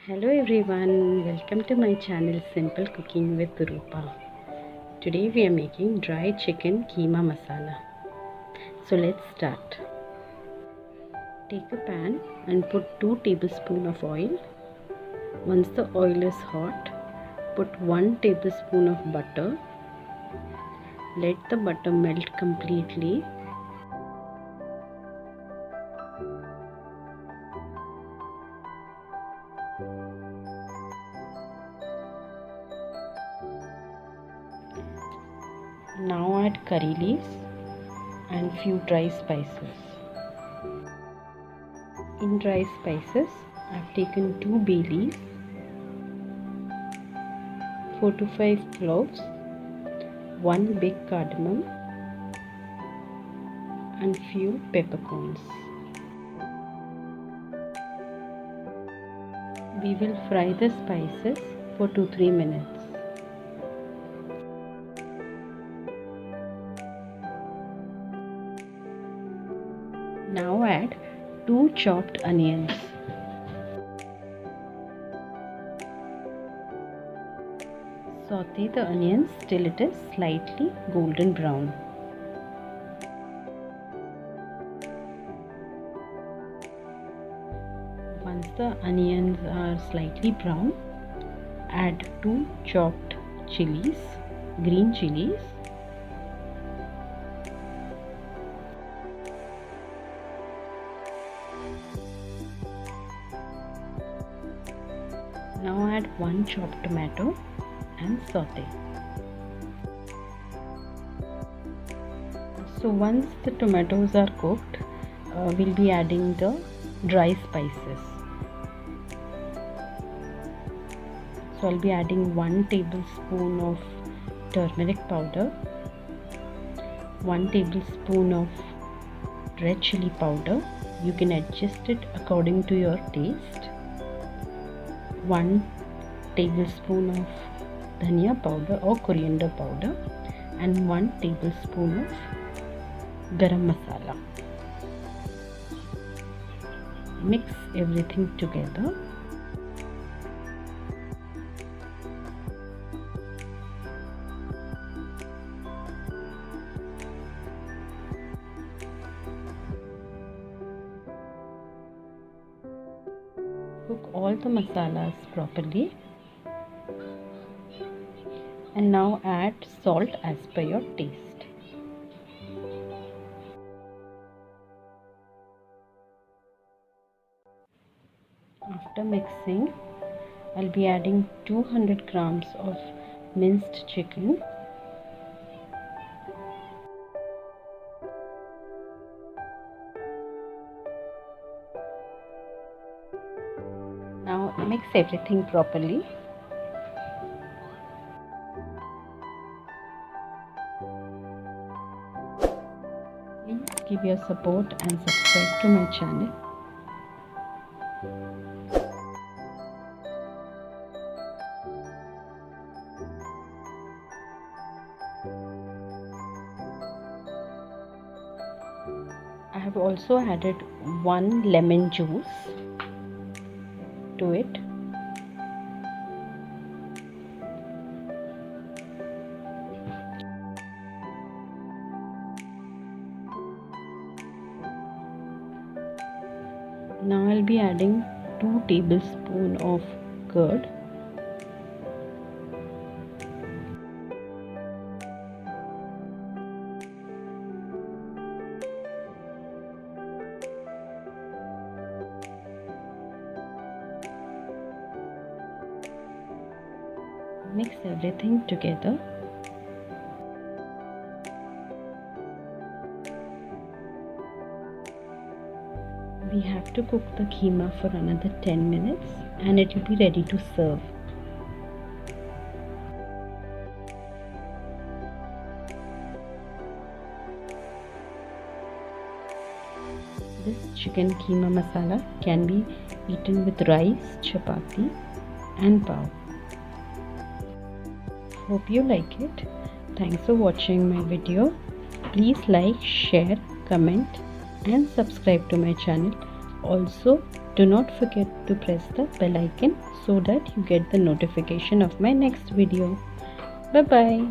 Hello everyone, welcome to my channel Simple Cooking with Rupa. Today we are making dry chicken Kheema Masala. So let's start. Take a pan and put 2 tablespoons of oil. Once the oil is hot, put 1 tablespoon of butter. Let the butter melt completely. Now add curry leaves and few dry spices. In dry spices, I have taken 2 bay leaves, 4 to 5 cloves, 1 big cardamom and few peppercorns. We will fry the spices for 2-3 minutes. Now add 2 chopped onions. Saute the onions till it is slightly golden brown. Once the onions are slightly brown, add 2 chopped chilies, green chilies. Now add 1 chopped tomato and saute. So once the tomatoes are cooked, we'll be adding the dry spices. So I'll be adding 1 tablespoon of turmeric powder, 1 tablespoon of red chili powder. You can adjust it according to your taste. 1 tablespoon of dhania powder or coriander powder and 1 tablespoon of garam masala. Mix everything together. Cook all the masalas properly and now add salt as per your taste. After mixing, I'll be adding 200 grams of minced chicken. Now mix everything properly. Please give your support and subscribe to my channel. I have also added 1 lemon juice to it. Now I'll be adding 2 tablespoons of curd. Mix everything together. We have to cook the keema for another 10 minutes and it will be ready to serve. This chicken keema masala can be eaten with rice, chapati and pav. Hope you like it. Thanks for watching my video. Please like, share, comment and subscribe to my channel. Also Do not forget to press the bell icon so that you get the notification of my next video. Bye bye.